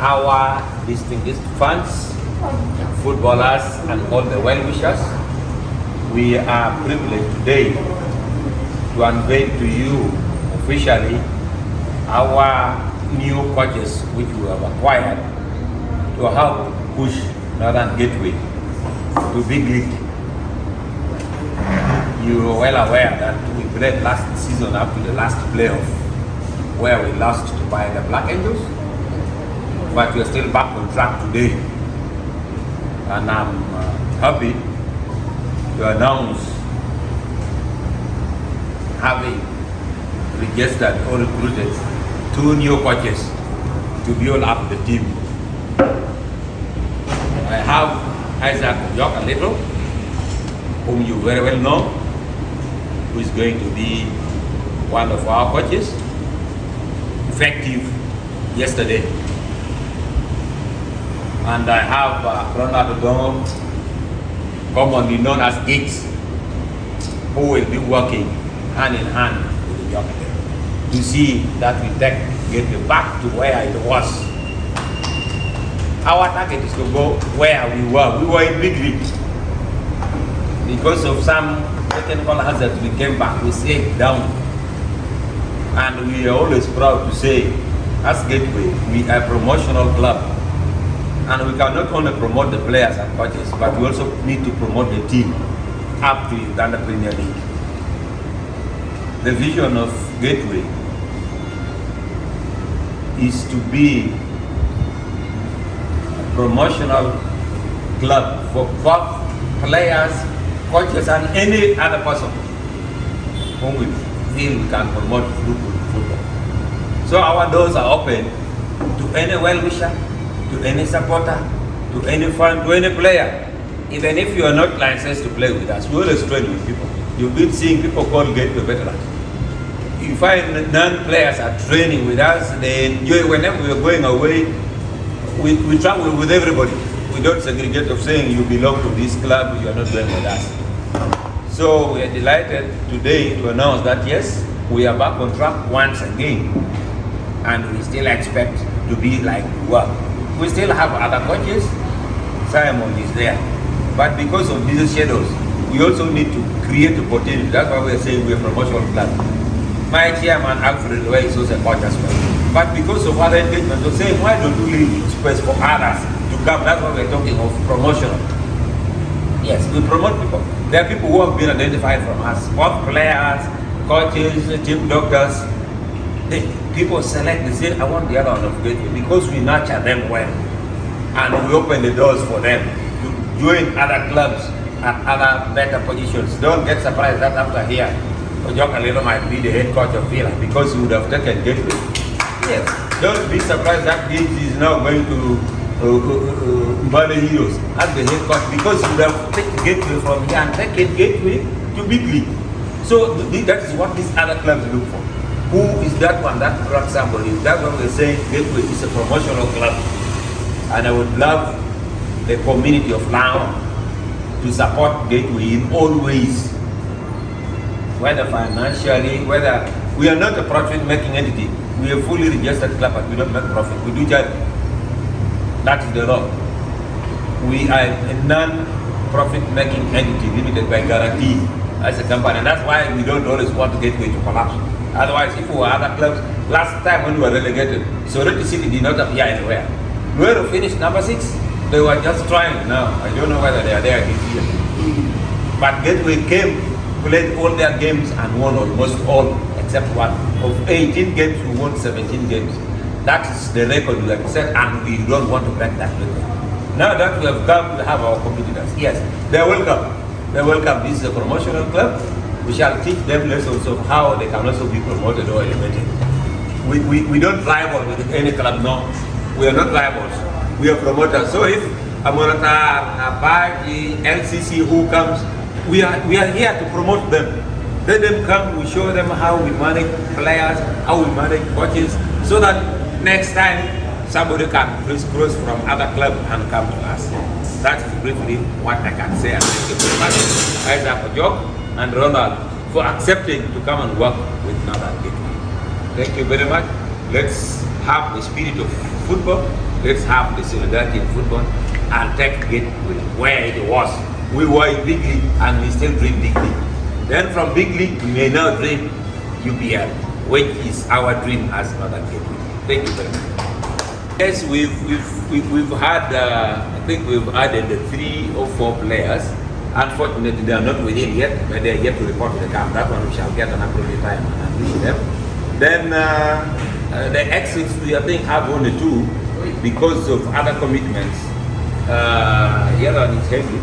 our distinguished fans, footballers, and all the well-wishers. We are privileged today to unveil to you officially our new coaches which we have acquired to help push Northern Gateway to big league. You are well aware that we played last season up to the last playoff where we lost by the Black Angels, but we are still back on track today, and I'm happy to announce having registered or recruited 2 new coaches to build up the team. I have Ojok Alito, whom you very well know, who is going to be one of our coaches, effective yesterday. And I have Ronald, commonly known as Giggs, who will be working hand in hand with the Ojok to see that we get it back to where it was. Our target is to go where we were. We were in big league. Because of some technical hazards, we came back, we stayed down. And we are always proud to say, as Gateway, we are a promotional club. And we can not only promote the players and coaches, but we also need to promote the team up to Uganda Premier League. The vision of Gateway is to be a promotional club for both players, coaches, and any other person whom we feel we can promote through football. So our doors are open to any well-wisher, to any supporter, to any fan, to any player. Even if you are not licensed to play with us, we always train with people. You've been seeing people call Gateway veterans. You find non-players are training with us, they enjoy. Whenever we are going away, we travel with everybody. We don't segregate of saying you belong to this club, you are not going with us. So we are delighted today to announce that yes, we are back on track once again, and we still expect to be like we were. We still have other coaches. Simon is there, but because of busy schedules, we also need to create opportunity. That's why we are saying we are a promotional club. My chairman Alfred is also a coach as well. But because of other engagement, we're saying why don't we leave space for others to come? That's why we're talking of promotional. Yes, we promote people. There are people who have been identified from us, both players, coaches, team doctors. People select, they say, I want the other one of Gateway, because we nurture them well. And we open the doors for them to join other clubs at other better positions. Don't get surprised that after here, Ojok Alito might be the head coach of Villa because he would have taken Gateway. Yes, don't be surprised that Giggs is now going to Mbale Heroes as the head coach because he would have taken Gateway from here and taken Gateway to big league. So that is what these other clubs look for. Who is that one that brought somebody? That's what we're saying. Gateway is a promotional club. And I would love the community of Lao to support Gateway in all ways. Whether financially, whether we are not a profit-making entity. We are a fully registered club, but we don't make profit. We do charity. That is the law. We are a non-profit-making entity limited by guarantee as a company. And that's why we don't always want Gateway to collapse. Otherwise, if we were other clubs, last time when we were relegated, Soroti City did not appear anywhere. Luero finished number 6. They were just trying now. I don't know whether they are there this year. But Gateway came, played all their games and won almost all except one. Of 18 games, we won 17 games. That is the record we have set, and we don't want to break that record. Now that we have come to have our competitors, yes, they're welcome. They're welcome. This is a promotional club. We shall teach them lessons of how they can also be promoted or elevated. We don't rival with any club, no. We are not rivals. We are promoters. So if Amonata, Abaji, LCC, who comes, we are here to promote them. Let them come, we show them how we manage players, how we manage coaches, so that next time somebody can crisscross from other club and come to us. That is briefly what I can say. And thank you very much, Isaac Ojok and Ronald, for accepting to come and work with Northern Gateway. Thank you very much. Let's have the spirit of football let's have the solidarity in football and take it where it was. We were in big league and we still dream big league. Then from big league, we may now dream UPL, which is our dream as Northern Gateway. Thank you very much. Yes, we've had, I think we've added 3 or 4 players. Unfortunately, they are not within yet, but they are yet to report to the camp. That one we shall get an appropriate time and unleash them. Then the exits, we I think have only 2 because of other commitments. Here on is heavy.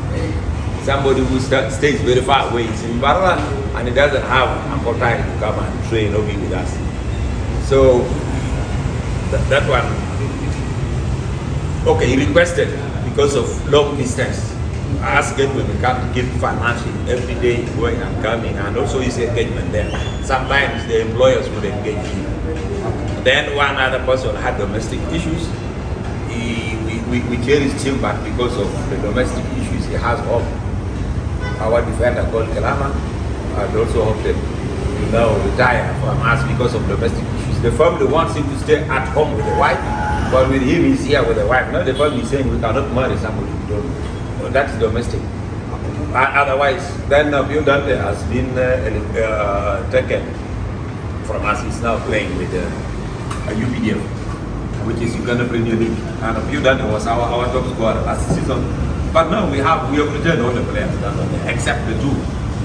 Somebody who stays very far away is in Barra and he doesn't have ample time to come and train or be with us. So that one, okay, he requested because of long distance. Ask Gateway we can't give financially every day going and coming, and also his engagement there. Sometimes the employers would engage him. Then one other person had domestic issues. We cherished him, but because of the domestic issues he has home. Our defender called Kalama had also opted to now retire from us because of domestic issues. The family wants him to stay at home with the wife, but with him he's here with the wife. Now the family is saying we cannot marry somebody who don't. That is domestic. Otherwise, then Pio Dante has been taken from us. He's now playing with UPDF, which is Uganda Premier League. And Pio Dante was our top scorer last season. But now we have returned all the players, except the 2,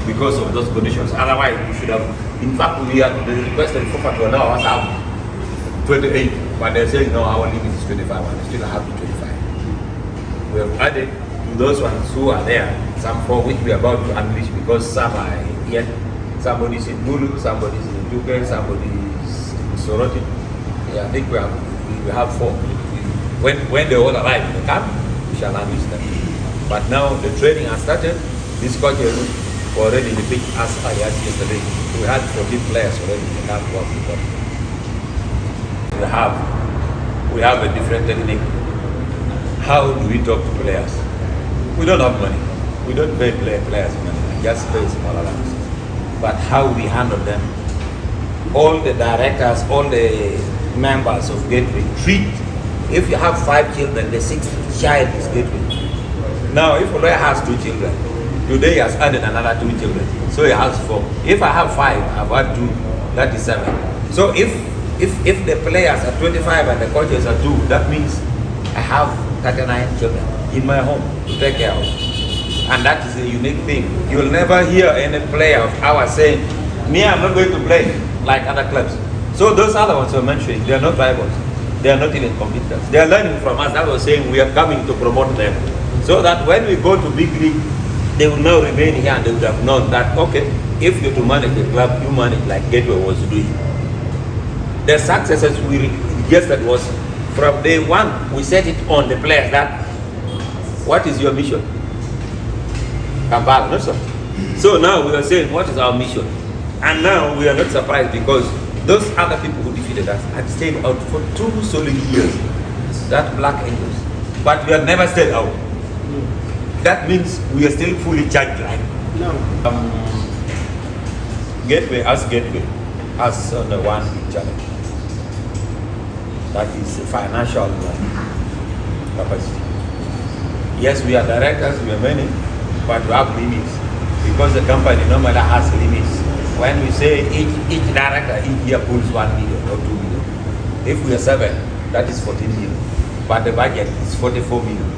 because of those conditions. Otherwise, we should have. In fact, we had requested for to now us have 28, but they're saying no, our limit is 25, and we still have 25. We have added those ones who are there, some for which we are about to unleash because some are yet, somebody's in Bulu, somebody's in Duke, somebody's in Soroti. Yeah, I think we have 4. When they all arrive in the camp, we shall unleash them. But now the training has started. This coach is already in the pitch as I asked yesterday. We had 14 players already in the camp working. We have a different technique. How do we talk to players? We don't have money. We don't pay players money. We just pay small allowances. But how we handle them, all the directors, all the members of Gateway treat. If you have 5 children, the 6th child is Gateway. Now, if a lawyer has 2 children, today he has added another 2 children, so he has 4. If I have 5, I've had 2. That is 7. So if the players are 25 and the coaches are 2, that means I have 39 children in my home to take care of. And that is a unique thing. You'll never hear any player of ours saying, me, I'm not going to play like other clubs. So those other ones you're mentioning, they are not rivals. They are not even competitors. They are learning from us. That was saying we are coming to promote them. So that when we go to big league, they will now remain here and they would have known that, okay, if you're to manage the club, you manage like Gateway was doing. The successes we guess that was from day 1, we set it on the players that, what is your mission? Kampala, no sir. So now we are saying, what is our mission? And now we are not surprised because those other people who defeated us had stayed out for 2 solid years. That Black Angels. But we have never stayed out. That means we are still fully charged, right? No. Gateway has on the one big challenge. That is financial capacity. Yes, we are directors, we are many, but we have limits because the company normally has limits. When we say each director each year pulls 1 million or 2 million. If we are 7, that is 14 million. But the budget is 44 million.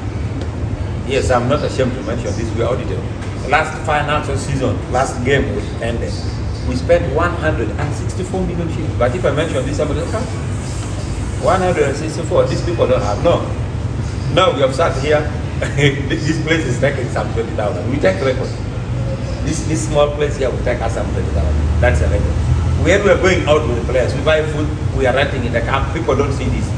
Yes, I'm not ashamed to mention this, we audited. Last financial season, last game which ended, we spent 164 million shillings. But if I mention this, somebody will come. 164, these people don't have, no. Now we have sat here, this place is taking some 20,000. We take record. This small place here will take us some 20,000. That's a record. When we are going out with the players, we buy food, we are renting in the camp, people don't see this.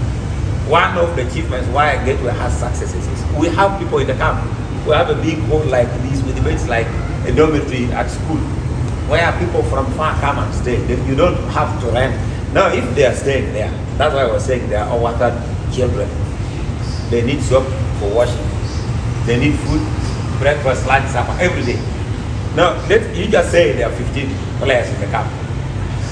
One of the achievements why Gateway has successes is we have people in the camp. We have a big hall like this with debates like a dormitory at school where people from far come and stay. You don't have to rent. Now if they are staying there, that's why I was saying they are overwatered children. They need soap for washing. They need food, breakfast, lunch, supper, every day. Now you just say there are 15 players in the camp.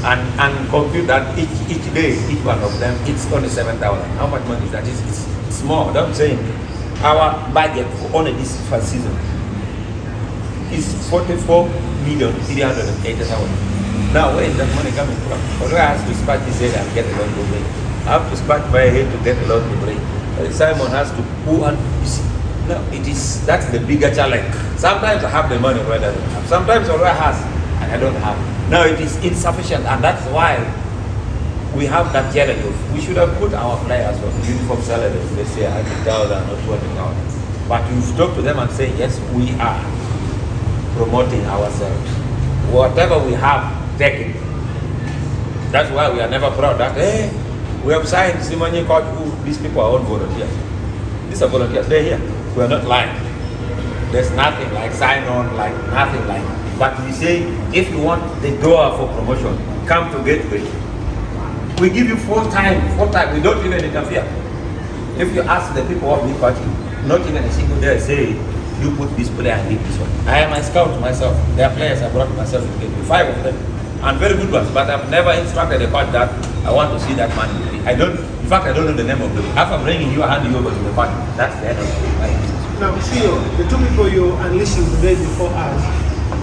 And compute that each day, each one of them, it's only 7,000. How much money is that? It's small. I'm saying our budget for only this first season is 44,380,000. Now, where is that money coming from? Although I have to scratch his head and get a lot to break. I have to scratch my head to get a lot to break. Simon has to pull and you see. No, that's the bigger challenge. Sometimes I have the money where I don't have. Sometimes Olua has and I don't have. Now it is insufficient, and that's why we have that challenge of we should have put our players on uniform salaries, let's say 100,000 or 200,000. But we've talked to them and say, yes, we are promoting ourselves. Whatever we have taken. That's why we are never proud that, hey, we have signed Simone Coach, who these people are all volunteers. These are volunteers, they're here. We are not lying. There's nothing like sign on, like nothing like. But we say, if you want the door for promotion, come to Gateway. We give you full time, we don't even interfere. If you ask the people of the party, not even a single day say, you put this player and leave this one. I am a scout myself. There are players I brought myself to Gateway, 5 of them, and very good ones, but I've never instructed a coach that I want to see that man. I don't know the name of them. If I'm bringing you, I hand you over to the party. That's the end of it. Now, CEO, the 2 people you're unleashing today before us,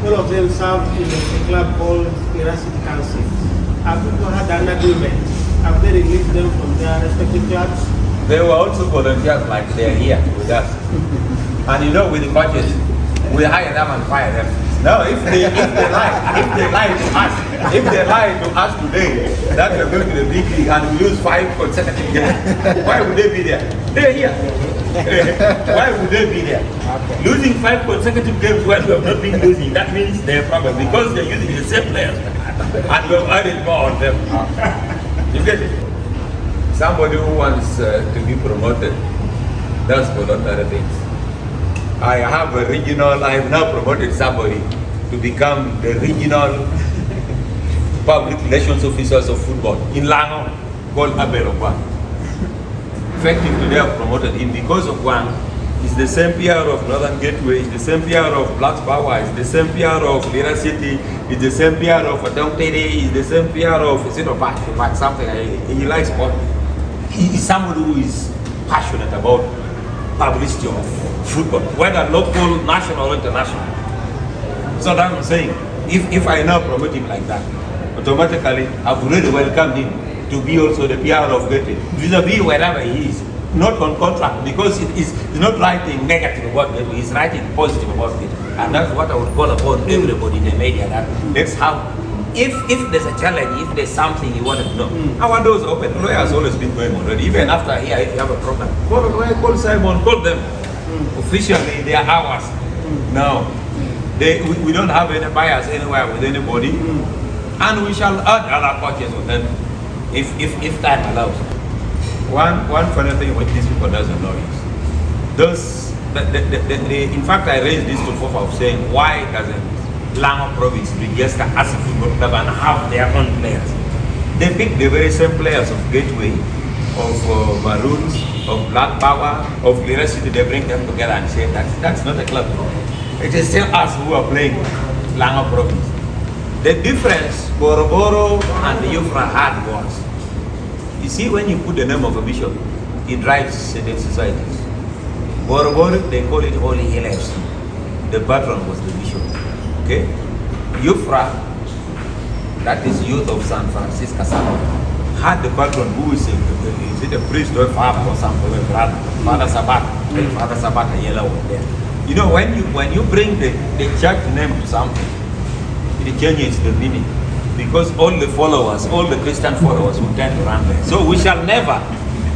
all of them serve in a club called City Council. Have people had an agreement? Have they released them from their respective clubs? They were also volunteers like they're here with us. And you know, with the coaches, we hire them and fire them. Now, if they lie to us today, that we're going to the big league and we lose 5 consecutive games, why would they be there? They're here. Why would they be there? Okay. Losing 5 consecutive games when we have not been losing, that means they're problem because they're using the same players and we have added more on them. You get it? Somebody who wants to be promoted does voluntary things. I have now promoted somebody to become the regional public relations officers of football in Lango, called Abel Ogwang. Effective today I've promoted him because Ogwang is the same PR of Northern Gateway, is the same PR of Black Power, is the same PR of Lira City, is the same PR of Adong Tere, is the same PR of something. He likes sport. He is somebody who is passionate about publicity of football, whether local, national, or international. So that's what I'm saying. If I now promote him like that, automatically I've already welcomed him to be also the PR of Gateway, vis-a-vis wherever he is, not on contract, because he's not writing negative about Gateway, he's writing positive about Gateway. And that's what I would call upon everybody in the media, that let's have, if there's a challenge, if there's something you want to know, our doors are open. Lawyer has always been going already. Even after here, if you have a problem, call a lawyer, call Simon, call them. Officially, they are ours. Now, we don't have any bias anywhere with anybody, and we shall add other coaches with them if time allows. One funny thing what these people doesn't know is those. In fact, I raised this to Fofa of saying, why doesn't Lango province register as a football club and have their own players? They pick the very same players of Gateway, of Maroons, of Black Power, of Lira City. They bring them together and say that's not a club. It is still us who are playing Lango province. The difference Boroboro and the Yufra had was, you see, when you put the name of a bishop, it drives certain societies. Boroboro, they call it Holy Hill FC. The patron was the bishop. Okay? Yufra, that is Youth of San Francisco, had the patron who is it a priest or a father or something, Father Sabbath, Father Sabbath, a yellow one there. You know, when you bring the church name to something, it changes the meaning. Because all the followers, all the Christian followers will tend to run there. So we shall never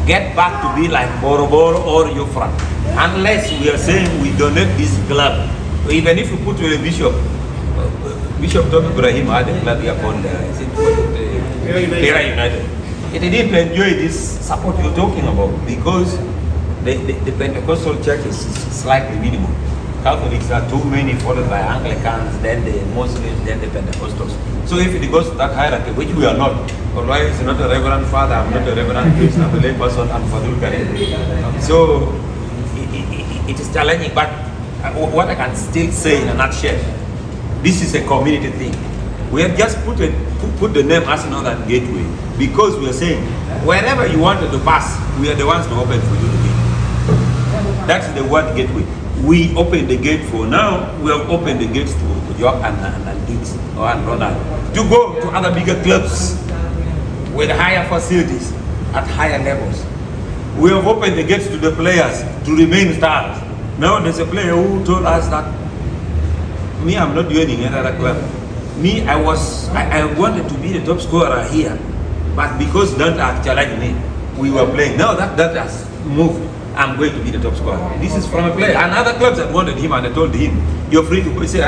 get back to be like Boroboro or Yufra, unless we are saying we donate this club. Even if you put to a bishop, Bishop Tom Ibrahim had a club here called Lira United. It didn't enjoy this support you're talking about because the Pentecostal church is slightly minimum. Catholics are too many, followed by Anglicans, then the Muslims, then the Pentecostals. So if it goes to that hierarchy, which we are not, otherwise it's not a reverend father, I'm not a reverend priest, I'm a lay person, I'm Fadul Karim. So it is challenging, but what I can still say in a nutshell, this is a community thing. We have just put the name as Northern Gateway because we are saying wherever you wanted to pass, we are the ones to open for you to get. That's the word gateway. We open the gate for now. We have opened the gates to Ojok and Giggs and Ronald to go to other bigger clubs with higher facilities at higher levels. We have opened the gates to the players to remain stars. Now there's a player who told us that me, I'm not joining another club. Me, I wanted to be the top scorer here, but because don't challenge me, we were playing. Now that has moved. I'm going to be the top scorer. This is from a player. And other clubs that wanted him and I told him, you're free to go. He said,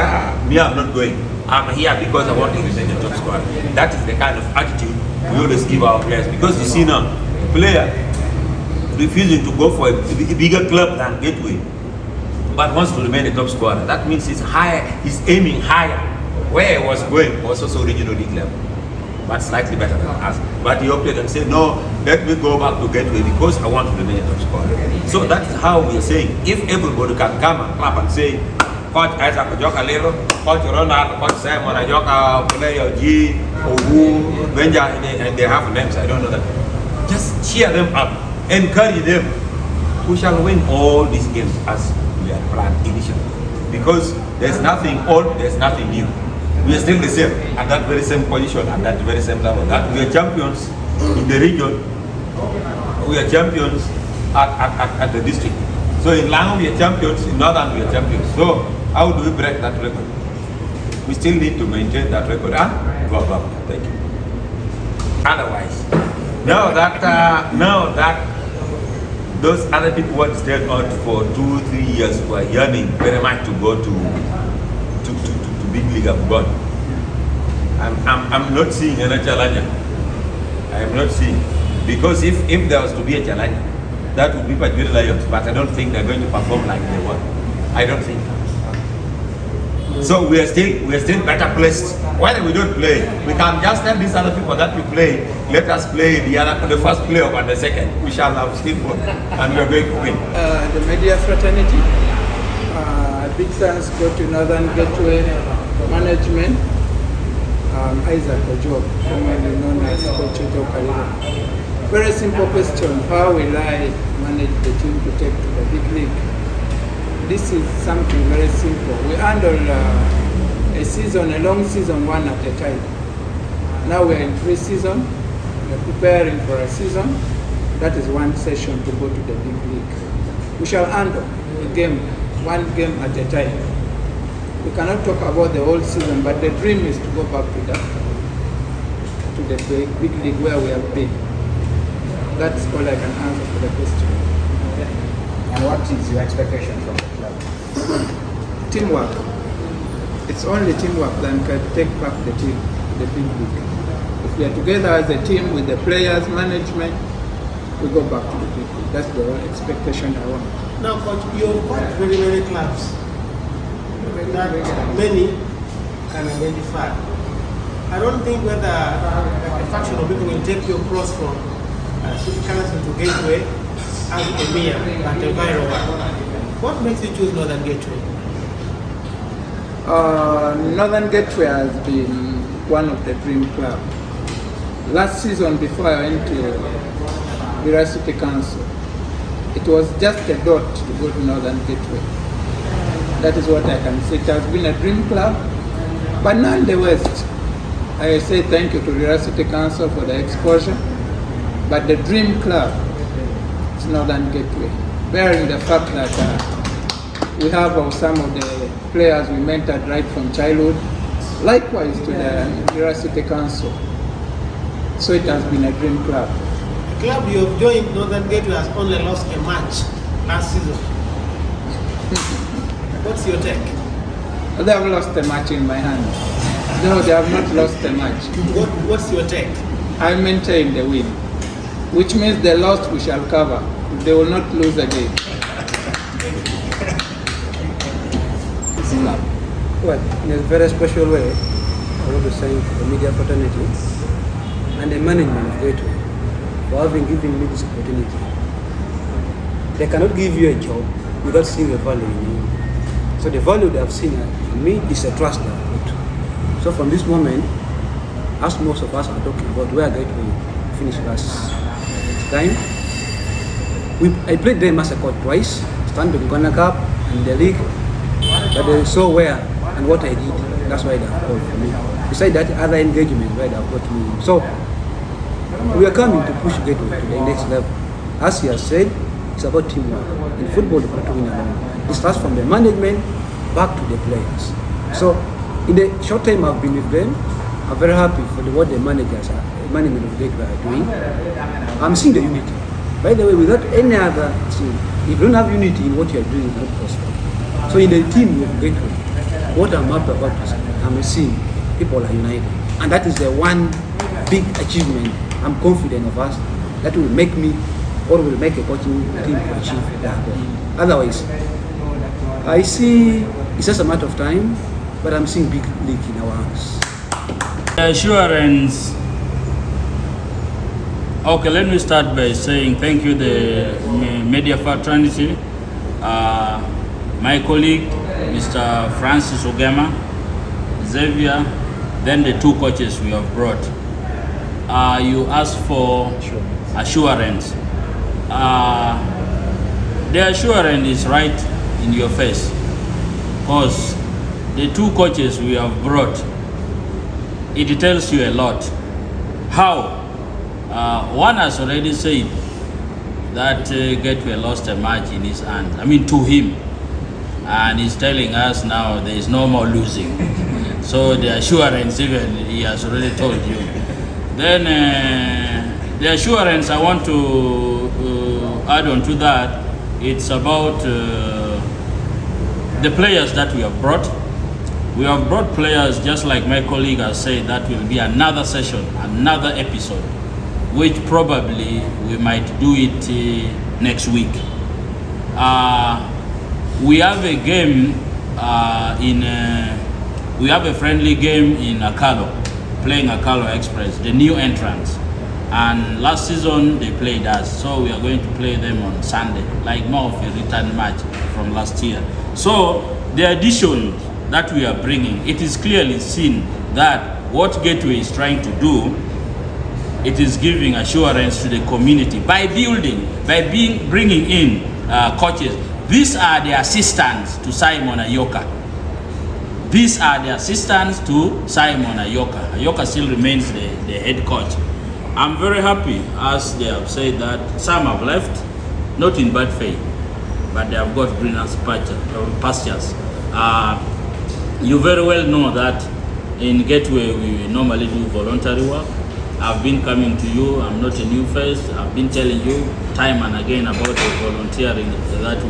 me, I'm not going. I'm here because I want to be the top scorer. That is the kind of attitude we always give our players. Because you see now, a player refusing to go for a bigger club than Gateway, but wants to remain a top scorer. That means he's aiming higher. Where he was going was also regional league level, but slightly better than us. But he opted and said, no, let me go back to Gateway because I want to remain a top scorer. So that is how we are saying, if everybody can come and clap and say, Coach Isaac Ojok Alito, Coach Ronald, Coach Simon Ojok, player G, Ogu, Benja, and they have names, I don't know that. Just cheer them up, encourage them. We shall win all these games as we had planned initially. Because there's nothing old, there's nothing new. We are still the same, at that very same position, at that very same level. That we are champions in the region, we are champions at the district. So in Lango we are champions, in Northern we are champions. So how do we break that record? We still need to maintain that record and go above that. Thank you. Otherwise, now that those other people who had stayed on for 2-3 years were yearning very much to go to big league have gone. I'm not seeing any challenger. I am not seeing, because if there was to be a challenge, that would be Pajuri Lions, but I don't think they're going to perform like they were. I don't think. So we are still better placed. Why we don't play? We can just tell these other people that we play. Let us play the first playoff and the second. We shall have still won, and we are going to win. The media fraternity. Big thanks go to Northern Gateway management. Isaac Ojok, formerly known as Coach Ojok Alito. Very simple question: how will I manage the team to take to the big league? This is something very simple. We handle a long season one at a time. Now we are in pre-season. We are preparing for a season. That is one session to go to the big league. We shall handle a game, one game at a time. We cannot talk about the whole season, but the dream is to go back to the big league where we have been. That's all I can answer for the question. And what is your expectation from the club? Teamwork. It's only teamwork that can take back the team to the big league. If we are together as a team with the players, management, we go back to the big league. That's the expectation I want. Now, Coach, you've got very many clubs that many can identify. I don't think whether a faction of people will take your cross from City Council to Gateway as a mere and a viral one. What makes you choose Northern Gateway? Northern Gateway has been one of the dream clubs. Last season, before I went to Bira City Council, it was just a dot to go to Northern Gateway. That is what I can say. It has been a dream club, but nonetheless, I say thank you to Bira City Council for the exposure. But the dream club is Northern Gateway, bearing the fact that we have some of the players we mentored right from childhood, likewise to the Bira City Council. So it has been a dream club. The club you have joined, Northern Gateway, has only lost a match last season. What's your take? They have lost a match in my hand. No, they have not lost a match. What's your take? I maintain the win, which means the loss we shall cover. They will not lose again. Well, in a very special way, I want to thank the media fraternity and the management of Gateway for having given me this opportunity. They cannot give you a job without seeing a value in you. So the value they have seen in me is a trust they have put. So from this moment, as most of us are talking about where Gateway finished last time, I played them as a coach twice, stand in Ghana Cup and the league, but they saw where and what I did. That's why they have called for me. Besides that, other engagement where they have got me. So we are coming to push Gateway to the next level. As he has said, it's about teamwork. In football, you cannot win alone. It starts from the management back to the players. So in the short time I've been with them, I'm very happy for what the management of Gateway are doing. I'm seeing the unity. By the way, without any other team, if you don't have unity in what you are doing, it's not possible. So in the team of Gateway, what I'm happy about is I'm seeing people are united. And that is the one big achievement I'm confident of us that will make me or will make a coaching team to achieve that goal. Otherwise, I see it's just a matter of time, but I'm seeing big leak in our hands. Assurance. Okay, let me start by saying thank you, the media fraternity, my colleague, Mr. Francis Ogema, Xavier, then the two coaches we have brought. You asked for assurance. The assurance is right in your face, because the two coaches we have brought, it tells you a lot. How? One has already said that Gateway lost a match in his hand, to him, and he's telling us now there is no more losing. So the assurance, even he has already told you. Then the assurance I want to add on to that, it's about the players that we have brought. We have brought players, just like my colleague has said, that will be another session, another episode, which probably we might do it next week. We have a game we have a friendly game in Akalo, playing Akalo Express, the new entrants. And last season they played us, so we are going to play them on Sunday, like more of a return match from last year. So the addition that we are bringing, it is clearly seen that what Gateway is trying to do, it is giving assurance to the community by bringing in coaches. These are the assistants to Simon Ayoka. These are the assistants to Simon Ayoka. Ayoka still remains the head coach. I'm very happy, as they have said, that some have left, not in bad faith, but they have got greener pastures. You very well know that in Gateway we normally do voluntary work. I've been coming to you, I'm not a new face, I've been telling you time and again about the volunteering that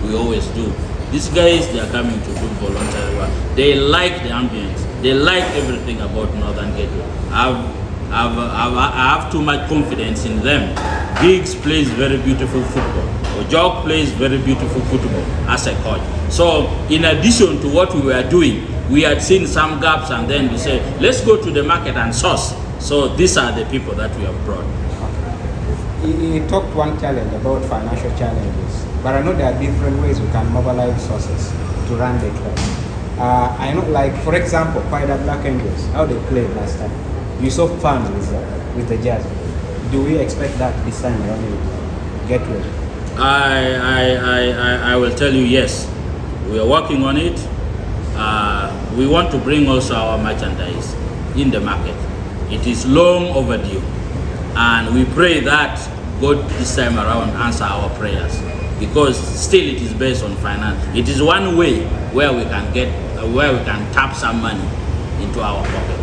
we always do. These guys, they are coming to do voluntary work. They like the ambience, they like everything about Northern Gateway. I have too much confidence in them. Giggs plays very beautiful football. Ojok plays very beautiful football as a coach. So in addition to what we were doing, we had seen some gaps, and then we said, let's go to the market and source. So these are the people that we have brought. He talked one challenge about financial challenges, but I know there are different ways we can mobilize sources to run the club. I know, like for example, Qaeda Black Angels, how they played last time. You saw fun with the Jazz. Do we expect that this time around with Gateway? I will tell you, yes. We are working on it. We want to bring also our merchandise in the market. It is long overdue, and we pray that God this time around answer our prayers, because still it is based on finance. It is one way where we can tap some money into our pocket.